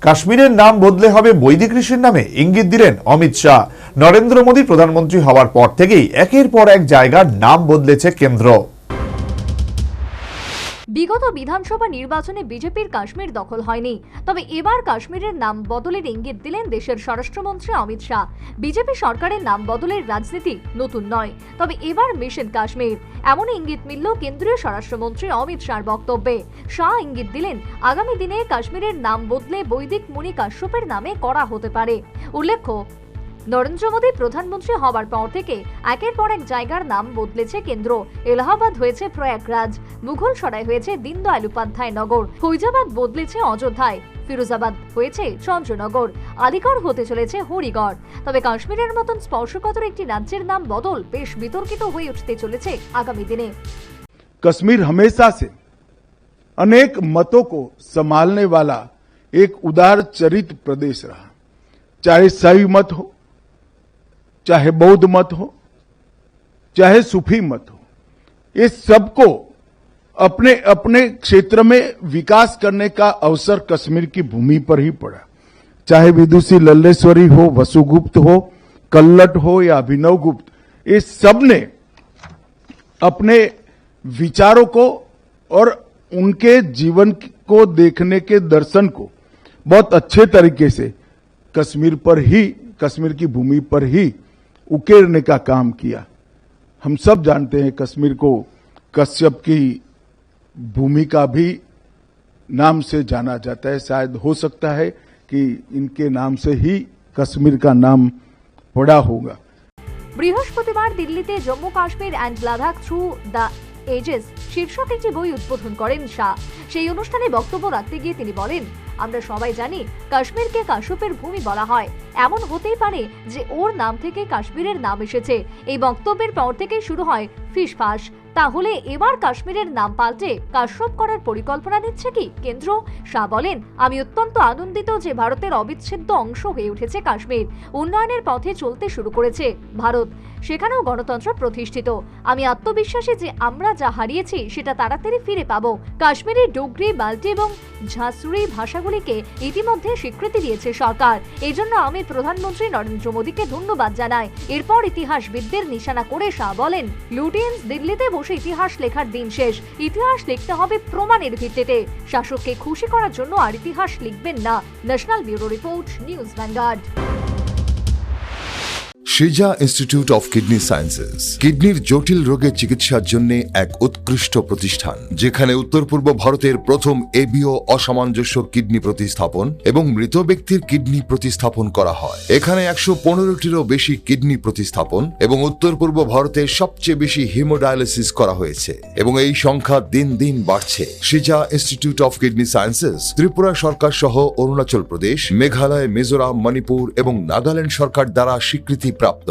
কাশ্মীরের নাম বদলে হবে বৈদিক ঋষির নামে ইঙ্গিত দিলেন অমিত শাহ। নরেন্দ্র মোদী প্রধানমন্ত্রী হওয়ার পর থেকেই একের পর এক জায়গার নাম বদলেছে কেন্দ্র। বিগত বিধানসভা নির্বাচনে বিজেপির কাশ্মীর দখল হয়নি, তবে এবার কাশ্মীরের নাম বদলের ইঙ্গিত দিলেন দেশের স্বরাষ্ট্রমন্ত্রী অমিত শাহ। বিজেপি সরকারের নাম বদলের রাজনীতি নতুন নয়, তবে এবার মিশন কাশ্মীর এমন ইঙ্গিত মিলল কেন্দ্রীয় স্বরাষ্ট্রমন্ত্রী অমিত শাহর বক্তব্যে। শাহ ইঙ্গিত দিলেন আগামী দিনে কাশ্মীরের নাম বদলে বৈদিক মুনি কাশ্যপের নামে করা হতে পারে। উল্লেখ্য, নরেন্দ্র মোদী প্রধানমন্ত্রী হওয়ার পর থেকে একের পর এক জায়গার নাম বদলেছে কেন্দ্র। এলাহাবাদ হয়েছে প্রয়াগরাজ, মুঘল সরাই হয়েছে দীনদয়াল উপাধ্যায় নগর, ফৈজাবাদ বদলেছে অযোধ্যায়, ফিরোজাবাদ হয়েছে চন্দ্রনগর, আলিগড় হতে চলেছে হরিগড়। তবে কাশ্মীরের মতন স্পর্শকাতর একটি রাজ্যের নাম বদল বেশ বিতর্কিত হয়ে উঠতে চলেছে আগামী দিনে। कश्मीर हमेशा से अनेक मतों को संभालने वाला एक उदार चरित्र प्रदेश रहा, चाहे शैव मत हो, चाहे बौद्ध मत हो, चाहे सूफी मत हो। इस सबको अपने अपने क्षेत्र में विकास करने का अवसर कश्मीर की भूमि पर ही पड़ा। चाहे विदुषी लल्लेश्वरी हो, वसुगुप्त हो, कल्लट हो या अभिनव गुप्त, इस सब ने अपने विचारों को और उनके जीवन को देखने के दर्शन को बहुत अच्छे तरीके से कश्मीर पर ही, कश्मीर की भूमि पर ही उकेरने का काम किया। हम सब जानते हैं कश्मीर को कश्यप की भूमि का भी नाम से जाना जाता है। शायद हो सकता है कि इनके नाम से ही कश्मीर का नाम पड़ा होगा। বৃহস্পতিবার দিল্লিতে Jammu Kashmir and Ladakh through the ages শীর্ষক একটি বই উদ্বোধন করেন শাহ। সেই অনুষ্ঠানে বক্তব্য রাখতে গিয়ে তিনি বলেন, আমরা সবাই জানি কাশ্মীরকে কাশ্যপের ভূমি বলা হয়, এমন হতেই পারে যে ওর নাম থেকে কাশ্মীরের নাম এসেছে। এই বক্তব্যের পর থেকেই শুরু হয় ফিসফাস। তাহলে এবার কাশ্মীরের নাম পাল্টে কাশ্যপ করার পরিকল্পনা নিচ্ছে কি কেন্দ্র? শাহ বলেন, আমি অত্যন্ত আনন্দিত যে ভারতের অবিচ্ছেদ্য অংশ হয়ে উঠেছে কাশ্মীর। উন্নয়নের পথে চলতে শুরু করেছে ভারত, সেখানেও গণতন্ত্র প্রতিষ্ঠিত। আমি আত্মবিশ্বাসী যে আমরা যা হারিয়েছি সেটা তাড়াতাড়ি ফিরে পাবো। কাশ্মীরি ডোগরি, বাল্টি এবং ঝাঁসুরি ভাষাগুলিকে ইতিমধ্যে স্বীকৃতি দিয়েছে সরকার। এই জন্য আমি প্রধানমন্ত্রী নরেন্দ্র মোদীকে ধন্যবাদ জানাই। এরপর ইতিহাসবিদদের নিশানা করে শাহ বলেন, লুটিয়েন্স দিল্লিতে বসে ইতিহাস লেখার দিন শেষ। ইতিহাস লিখতে হবে প্রমাণের ভিত্তিতে। শাসককে খুশি করার জন্য আর ইতিহাস লিখবেন না। National bureau report, news vanguard. সিজা ইনস্টিটিউট অফ কিডনি সায়েন্সেস কিডনির জটিল রোগের চিকিৎসার জন্য এক উৎকৃষ্ট প্রতিষ্ঠান, যেখানে উত্তর পূর্ব ভারতের প্রথম এবিও অসামঞ্জস্য কিডনি প্রতিস্থাপন এবং মৃত ব্যক্তির কিডনি প্রতিস্থাপন করা হয়। এখানে 115টিরও বেশি কিডনি প্রতিস্থাপন এবং উত্তর পূর্ব ভারতের সবচেয়ে বেশি হিমোডায়ালিসিস করা হয়েছে এবং এই সংখ্যা দিন দিন বাড়ছে। সিজা institute of kidney sciences Tripura সরকার সহ অরুণাচল প্রদেশ, মেঘালয়, মিজোরাম, মণিপুর এবং নাগাল্যান্ড সরকার দ্বারা স্বীকৃতি প্রাপ্ত।